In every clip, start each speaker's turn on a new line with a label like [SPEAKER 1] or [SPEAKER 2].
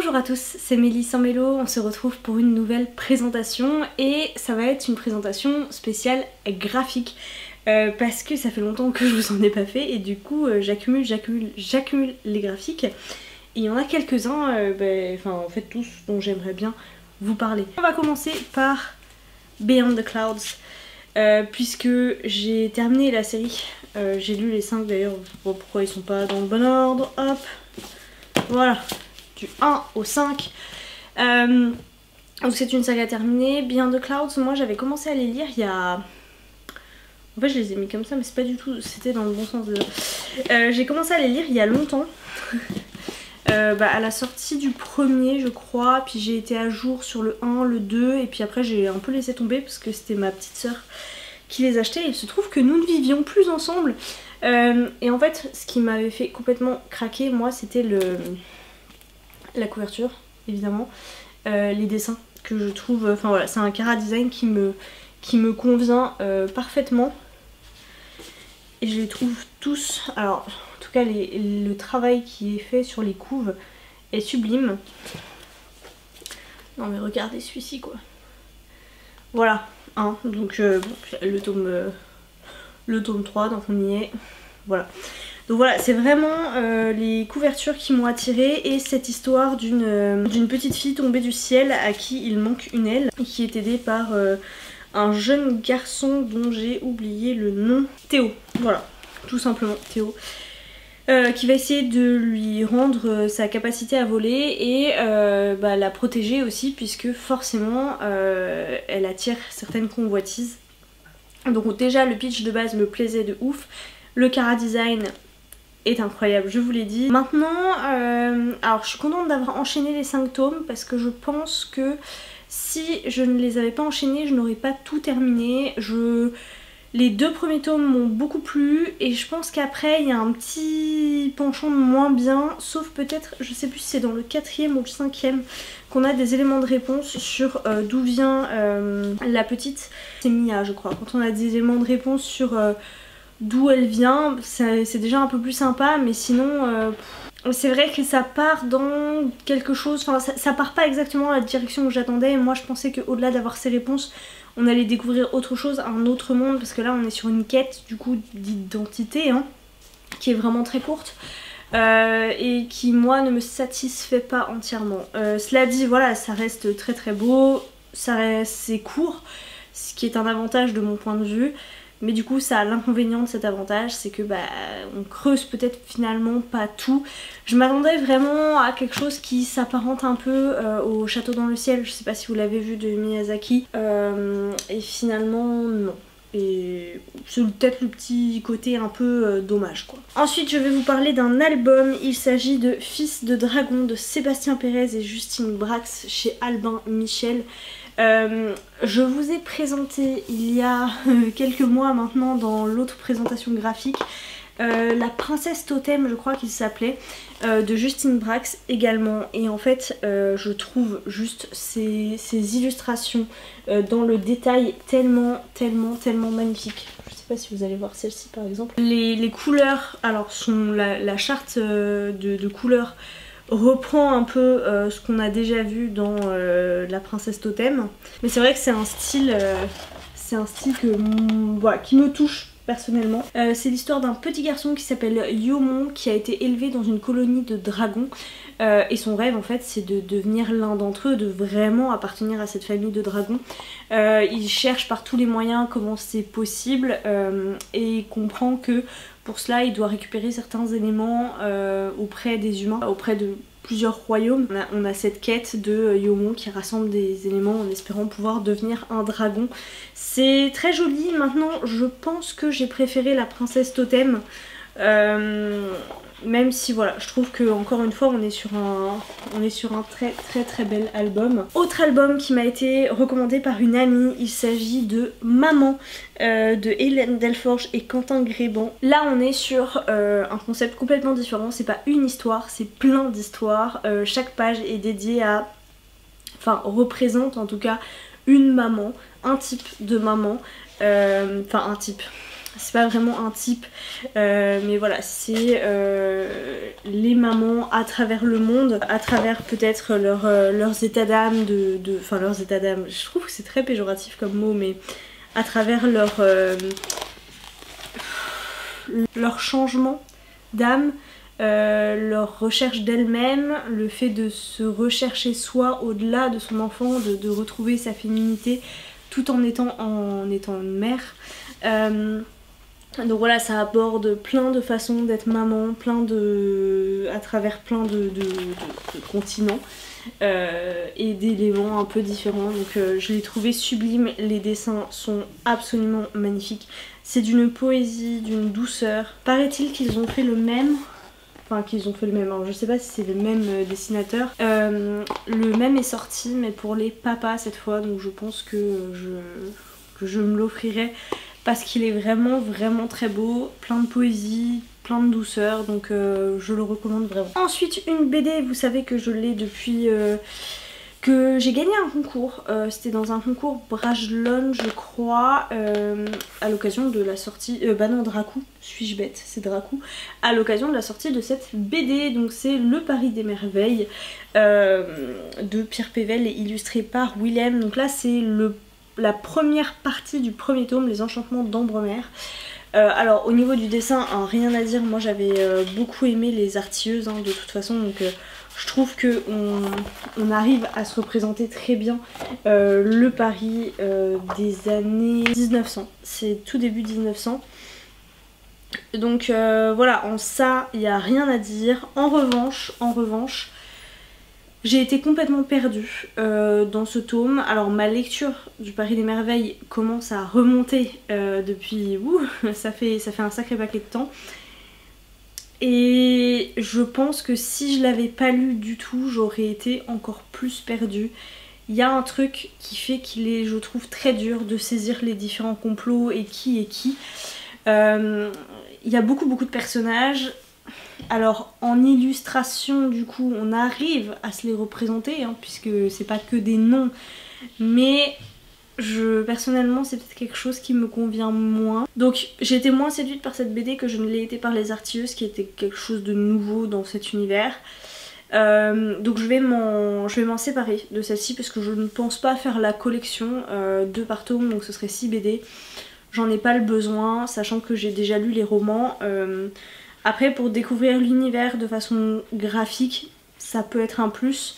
[SPEAKER 1] Bonjour à tous, c'est Mélie sans Mélo, on se retrouve pour une nouvelle présentation et ça va être une présentation spéciale graphique parce que ça fait longtemps que je vous en ai pas fait et du coup j'accumule les graphiques et il y en a quelques-uns, en fait tous dont j'aimerais bien vous parler. On va commencer par Beyond the Clouds puisque j'ai terminé la série, j'ai lu les 5 d'ailleurs, pourquoi ils sont pas dans le bon ordre, hop, voilà. Du 1 au 5. Donc c'est une saga terminée. Beyond the Clouds, moi j'avais commencé à les lire il y a... En fait je les ai mis comme ça mais c'est pas du tout... C'était dans le bon sens de... j'ai commencé à les lire il y a longtemps. À la sortie du premier je crois. Puis j'ai été à jour sur le 1, le 2. Et puis après j'ai un peu laissé tomber parce que c'était ma petite sœur qui les achetait. Et il se trouve que nous ne vivions plus ensemble. Et en fait ce qui m'avait fait complètement craquer moi c'était la couverture évidemment, les dessins que je trouve, enfin voilà, c'est un chara design qui me convient parfaitement et je les trouve tous, alors en tout cas le travail qui est fait sur les couves est sublime. Non mais regardez celui-ci quoi, voilà hein, donc le tome 3 donc on y est, voilà. Donc voilà, c'est vraiment les couvertures qui m'ont attirée et cette histoire d'une petite fille tombée du ciel à qui il manque une aile et qui est aidée par un jeune garçon dont j'ai oublié le nom, Théo, voilà, tout simplement Théo, qui va essayer de lui rendre sa capacité à voler et la protéger aussi puisque forcément elle attire certaines convoitises. Donc déjà le pitch de base me plaisait de ouf, le chara design est incroyable, je vous l'ai dit. Maintenant, alors je suis contente d'avoir enchaîné les 5 tomes parce que je pense que si je ne les avais pas enchaînés, je n'aurais pas tout terminé. Les 2 premiers tomes m'ont beaucoup plu et je pense qu'après il y a un petit penchant de moins bien, sauf peut-être, je sais plus si c'est dans le 4e ou le 5e, qu'on a des éléments de réponse sur d'où vient la petite. C'est Mia je crois, quand on a des éléments de réponse sur... d'où elle vient, c'est déjà un peu plus sympa, mais sinon c'est vrai que ça part dans quelque chose, enfin ça part pas exactement dans la direction où j'attendais. Moi je pensais qu'au-delà d'avoir ces réponses, on allait découvrir autre chose, un autre monde, parce que là on est sur une quête du coup d'identité hein, qui est vraiment très courte. Et qui moi ne me satisfait pas entièrement. Cela dit voilà, ça reste très très beau, c'est court, ce qui est un avantage de mon point de vue. Mais du coup ça a l'inconvénient de cet avantage, c'est que on creuse peut-être finalement pas tout. Je m'attendais vraiment à quelque chose qui s'apparente un peu au Château dans le ciel, je sais pas si vous l'avez vu, de Miyazaki. Et finalement non. Et c'est peut-être le petit côté un peu dommage quoi. Ensuite je vais vous parler d'un album, il s'agit de Fils de Dragon de Sébastien Pérez et Justine Brax chez Albin Michel. Je vous ai présenté il y a quelques mois maintenant dans l'autre présentation graphique La Princesse Totem je crois qu'il s'appelait, de Justine Brax également, et en fait je trouve juste ces illustrations dans le détail tellement magnifiques. Je sais pas si vous allez voir celle-ci par exemple. Les couleurs alors sont la charte de couleurs reprend un peu ce qu'on a déjà vu dans La Princesse Totem, mais c'est vrai que c'est un style voilà, qui me touche personnellement. C'est l'histoire d'un petit garçon qui s'appelle Yomon qui a été élevé dans une colonie de dragons et son rêve en fait c'est de devenir l'un d'entre eux, de vraiment appartenir à cette famille de dragons. Il cherche par tous les moyens comment c'est possible et il comprend que pour cela il doit récupérer certains éléments auprès des humains, auprès de plusieurs royaumes. On a cette quête de Yomon qui rassemble des éléments en espérant pouvoir devenir un dragon. C'est très joli. Maintenant je pense que j'ai préféré La Princesse Totem. Même si voilà, je trouve que encore une fois on est sur un très bel album. Autre album qui m'a été recommandé par une amie, il s'agit de Maman de Hélène Delforge et Quentin Gréban. Là on est sur un concept complètement différent, c'est pas une histoire, c'est plein d'histoires. Chaque page est dédiée à, enfin représente en tout cas une maman, un type de maman, enfin un type. c'est pas vraiment un type, mais voilà, c'est les mamans à travers le monde, à travers peut-être leurs états d'âme, enfin leurs états d'âme, je trouve que c'est très péjoratif comme mot, mais à travers leur changement d'âme, leur recherche d'elle-même, le fait de se rechercher soi au-delà de son enfant, de retrouver sa féminité tout en étant une mère. Donc voilà, ça aborde plein de façons d'être maman, à travers plein de continents et d'éléments un peu différents. Donc je l'ai trouvé sublime, les dessins sont absolument magnifiques. C'est d'une poésie, d'une douceur. Paraît-il qu'ils ont fait le même... Enfin qu'ils ont fait le même, alors je sais pas si c'est le même dessinateur. Le même est sorti mais pour les papas cette fois, donc je pense que je me l'offrirai parce qu'il est vraiment très beau, plein de poésie, plein de douceur, donc je le recommande vraiment. Ensuite une BD, vous savez que je l'ai depuis que j'ai gagné un concours, c'était dans un concours Brajlon je crois, à l'occasion de la sortie, bah non Dracou, suis-je bête, c'est Dracou, à l'occasion de la sortie de cette BD, donc c'est Le Paris des Merveilles de Pierre Pével et illustré par Willem, donc là c'est la première partie du premier tome, Les Enchantements d'Ambremer. Alors au niveau du dessin, hein, rien à dire, moi j'avais beaucoup aimé les artilleuses hein, de toute façon, donc je trouve qu'on arrive à se représenter très bien le Paris des années 1900, c'est tout début 1900. Donc voilà, en ça il n'y a rien à dire. En revanche, j'ai été complètement perdue dans ce tome. Alors ma lecture du Paris des Merveilles commence à remonter depuis... ça fait un sacré paquet de temps. Et je pense que si je l'avais pas lu du tout, j'aurais été encore plus perdue. Il y a un truc qui fait qu'il est, je trouve, très dur de saisir les différents complots et qui est qui. Il y a beaucoup de personnages. Alors en illustration du coup on arrive à se les représenter hein, puisque c'est pas que des noms, mais personnellement c'est peut-être quelque chose qui me convient moins. Donc j'ai été moins séduite par cette BD que je ne l'ai été par Les Artilleuses qui était quelque chose de nouveau dans cet univers. Donc je vais m'en séparer de celle-ci parce que je ne pense pas faire la collection 2 par tome, donc ce serait 6 BD. J'en ai pas le besoin, sachant que j'ai déjà lu les romans. Après pour découvrir l'univers de façon graphique ça peut être un plus,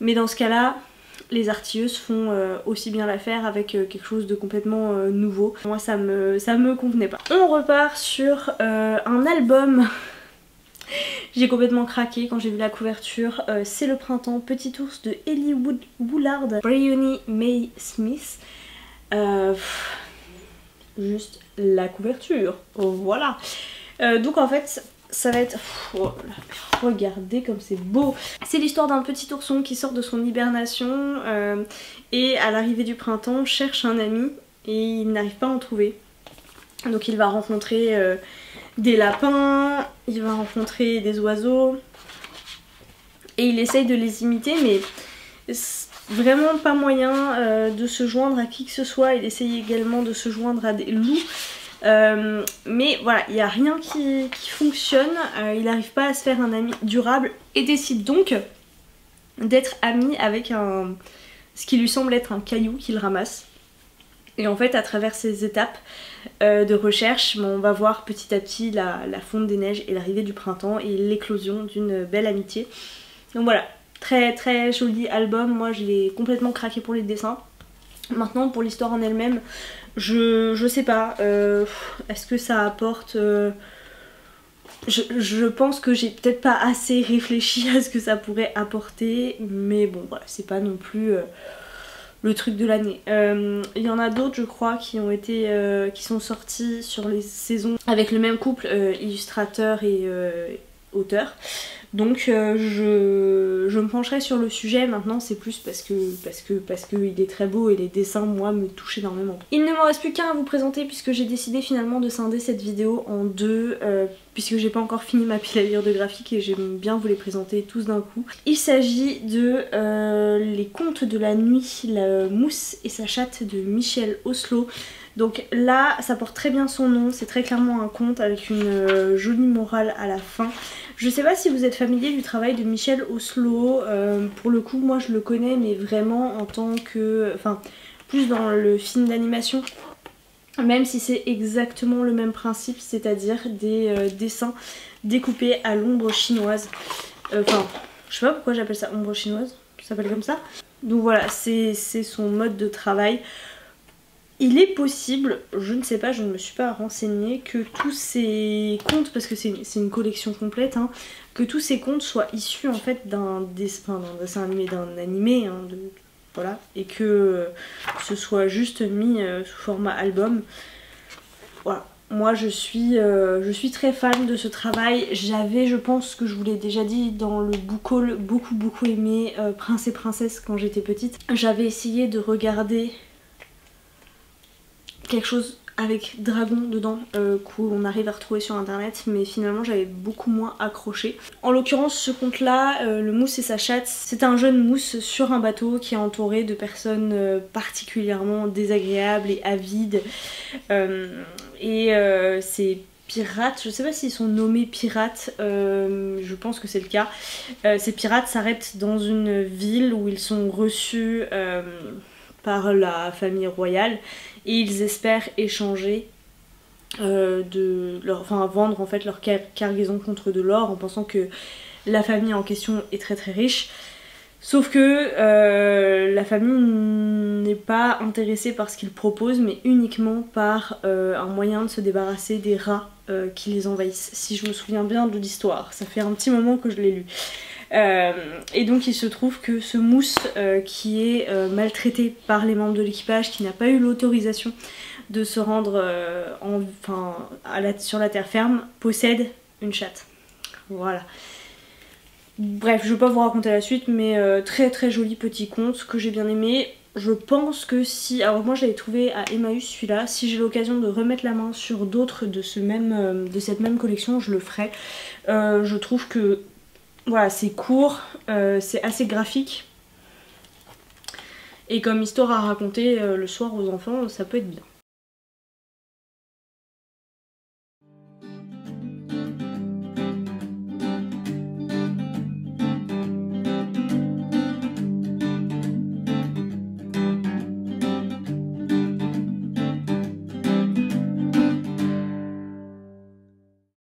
[SPEAKER 1] mais dans ce cas là Les Artilleuses font aussi bien l'affaire avec quelque chose de complètement nouveau. Moi ça me convenait pas. On repart sur un album. J'ai complètement craqué quand j'ai vu la couverture. C'est Le Printemps, Petit ours de Ellie Woolard, Bryony May Smith. Juste la couverture, voilà. Donc en fait ça va être... Oh là, regardez comme c'est beau. C'est l'histoire d'un petit ourson qui sort de son hibernation et à l'arrivée du printemps cherche un ami et il n'arrive pas à en trouver. Donc il va rencontrer des lapins, il va rencontrer des oiseaux et il essaye de les imiter, mais vraiment pas moyen de se joindre à qui que ce soit. Il essaye également de se joindre à des loups. Mais voilà, il n'y a rien qui fonctionne, il n'arrive pas à se faire un ami durable et décide donc d'être ami avec ce qui lui semble être un caillou qu'il ramasse. Et en fait à travers ces étapes de recherche, on va voir petit à petit la fonte des neiges et l'arrivée du printemps et l'éclosion d'une belle amitié. Donc voilà, très joli album, moi je l'ai complètement craqué pour les dessins. Maintenant pour l'histoire en elle-même, je sais pas, est-ce que ça apporte... je pense que j'ai peut-être pas assez réfléchi à ce que ça pourrait apporter, mais bon voilà, c'est pas non plus le truc de l'année. Il y en a d'autres je crois qui sont sortis sur les saisons avec le même couple, illustrateur et auteur. Donc je me pencherai sur le sujet. Maintenant c'est plus parce que il est très beau et les dessins moi me touchent énormément. Il ne me reste plus qu'un à vous présenter puisque j'ai décidé finalement de scinder cette vidéo en deux puisque j'ai pas encore fini ma pile à lire de graphique et j'aime bien vous les présenter tous d'un coup. Il s'agit de Les Contes de la Nuit, la mousse et sa chatte de Michel Oslo. Donc là ça porte très bien son nom, c'est très clairement un conte avec une jolie morale à la fin. Je sais pas si vous êtes familier du travail de Michel Oslo, pour le coup moi je le connais mais vraiment en tant que... enfin plus dans le film d'animation. Même si c'est exactement le même principe, c'est-à-dire des dessins découpés à l'ombre chinoise. Enfin, je sais pas pourquoi j'appelle ça ombre chinoise, ça s'appelle comme ça. Donc voilà, c'est son mode de travail. Il est possible, je ne sais pas, je ne me suis pas renseignée, que tous ces contes, parce que c'est une collection complète, hein, que tous ces contes soient issus en fait d'un dessin animé, hein, voilà, et que ce soit juste mis sous format album. Voilà, moi je suis très fan de ce travail. J'avais, je pense que je vous l'ai déjà dit dans le book haul, beaucoup aimé Prince et Princesse quand j'étais petite. J'avais essayé de regarder quelque chose avec dragon dedans qu'on arrive à retrouver sur internet, mais finalement j'avais beaucoup moins accroché. En l'occurrence ce conte là, le mousse et sa chatte, c'est un jeune mousse sur un bateau qui est entouré de personnes particulièrement désagréables et avides, ces pirates, je sais pas s'ils sont nommés pirates, je pense que c'est le cas. Ces pirates s'arrêtent dans une ville où ils sont reçus par la famille royale et ils espèrent échanger vendre en fait leur cargaison contre de l'or en pensant que la famille en question est très riche. Sauf que la famille n'est pas intéressée par ce qu'ils proposent mais uniquement par un moyen de se débarrasser des rats qui les envahissent, si je me souviens bien de l'histoire, ça fait un petit moment que je l'ai lu. Et donc il se trouve que ce mousse qui est maltraité par les membres de l'équipage, qui n'a pas eu l'autorisation de se rendre sur la terre ferme, possède une chatte. Voilà. Bref, je ne vais pas vous raconter la suite, mais très joli petit conte que j'ai bien aimé. Je pense que si... alors moi je l'avais trouvé à Emmaüs celui-là, si j'ai l'occasion de remettre la main sur d'autres de cette même collection, je le ferai. Je trouve que voilà, c'est court, c'est assez graphique. Et comme histoire à raconter le soir aux enfants, ça peut être bien.